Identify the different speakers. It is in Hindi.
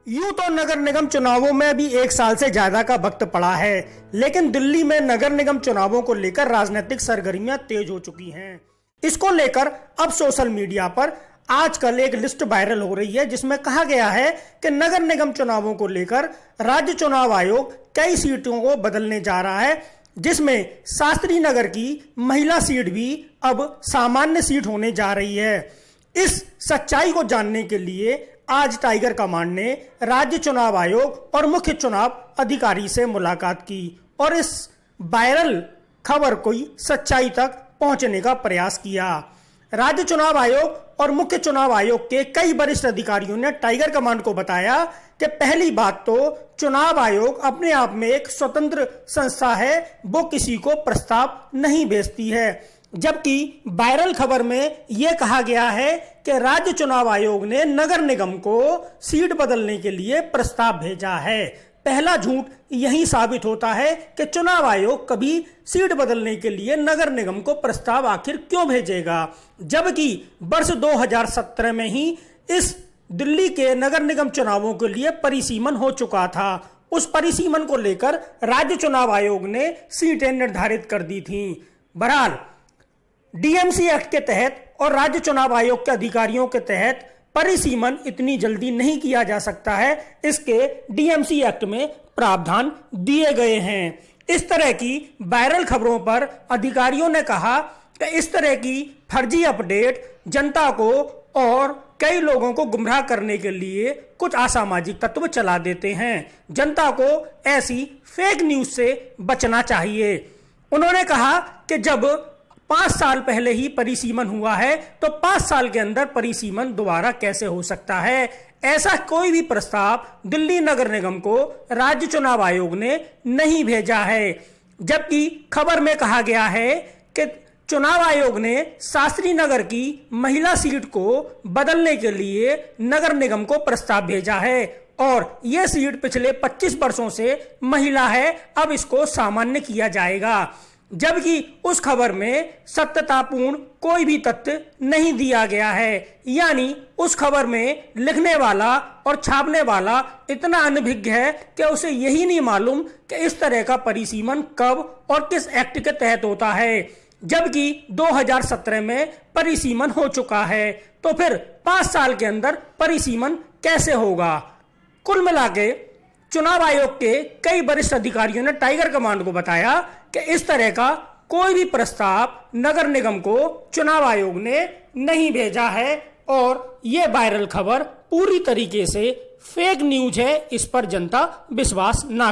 Speaker 1: यूं तो नगर निगम चुनावों में भी एक साल से ज्यादा का वक्त पड़ा है, लेकिन दिल्ली में नगर निगम चुनावों को लेकर राजनीतिक सरगर्मियां तेज हो चुकी हैं। इसको लेकर अब सोशल मीडिया पर आजकल एक लिस्ट वायरल हो रही है, जिसमें कहा गया है कि नगर निगम चुनावों को लेकर राज्य चुनाव आयोग कई सीटों को बदलने जा रहा है, जिसमें शास्त्री नगर की महिला सीट भी अब सामान्य सीट होने जा रही है। इस सच्चाई को जानने के लिए आज टाइगर कमांड ने राज्य चुनाव आयोग और मुख्य चुनाव अधिकारी से मुलाकात की और इस वायरल खबर को सच्चाई तक पहुंचने का प्रयास किया। राज्य चुनाव आयोग और मुख्य चुनाव आयोग के कई वरिष्ठ अधिकारियों ने टाइगर कमांड को बताया कि पहली बात तो चुनाव आयोग अपने आप में एक स्वतंत्र संस्था है, वो किसी को प्रस्ताव नहीं भेजती है। जबकि वायरल खबर में यह कहा गया है कि राज्य चुनाव आयोग ने नगर निगम को सीट बदलने के लिए प्रस्ताव भेजा है। पहला झूठ यही साबित होता है कि चुनाव आयोग कभी सीट बदलने के लिए नगर निगम को प्रस्ताव आखिर क्यों भेजेगा, जबकि वर्ष 2017 में ही इस दिल्ली के नगर निगम चुनावों के लिए परिसीमन हो चुका था। उस परिसीमन को लेकर राज्य चुनाव आयोग ने सीटें निर्धारित कर दी थीं। बहरहाल डीएमसी एक्ट के तहत और राज्य चुनाव आयोग के अधिकारियों के तहत परिसीमन इतनी जल्दी नहीं किया जा सकता है, इसके डीएमसी एक्ट में प्रावधान दिए गए हैं। इस तरह की वायरल खबरों पर अधिकारियों ने कहा कि इस तरह की फर्जी अपडेट जनता को और कई लोगों को गुमराह करने के लिए कुछ असामाजिक तत्व चला देते हैं। जनता को ऐसी फेक न्यूज से बचना चाहिए। उन्होंने कहा कि जब 5 साल पहले ही परिसीमन हुआ है तो 5 साल के अंदर परिसीमन दोबारा कैसे हो सकता है। ऐसा कोई भी प्रस्ताव दिल्ली नगर निगम को राज्य चुनाव आयोग ने नहीं भेजा है। जबकि खबर में कहा गया है कि चुनाव आयोग ने शास्त्री नगर की महिला सीट को बदलने के लिए नगर निगम को प्रस्ताव भेजा है और यह सीट पिछले 25 वर्षों से महिला है, अब इसको सामान्य किया जाएगा। जबकि उस खबर में सत्यतापूर्ण कोई भी तथ्य नहीं दिया गया है, यानी उस खबर में लिखने वाला और छापने वाला इतना अनभिज्ञ है कि उसे यही नहीं मालूम कि इस तरह का परिसीमन कब और किस एक्ट के तहत होता है। जबकि 2017 में परिसीमन हो चुका है, तो फिर 5 साल के अंदर परिसीमन कैसे होगा। कुल मिलाके चुनाव आयोग के कई वरिष्ठ अधिकारियों ने टाइगर कमांड को बताया कि इस तरह का कोई भी प्रस्ताव नगर निगम को चुनाव आयोग ने नहीं भेजा है और यह वायरल खबर पूरी तरीके से फेक न्यूज है, इस पर जनता विश्वास ना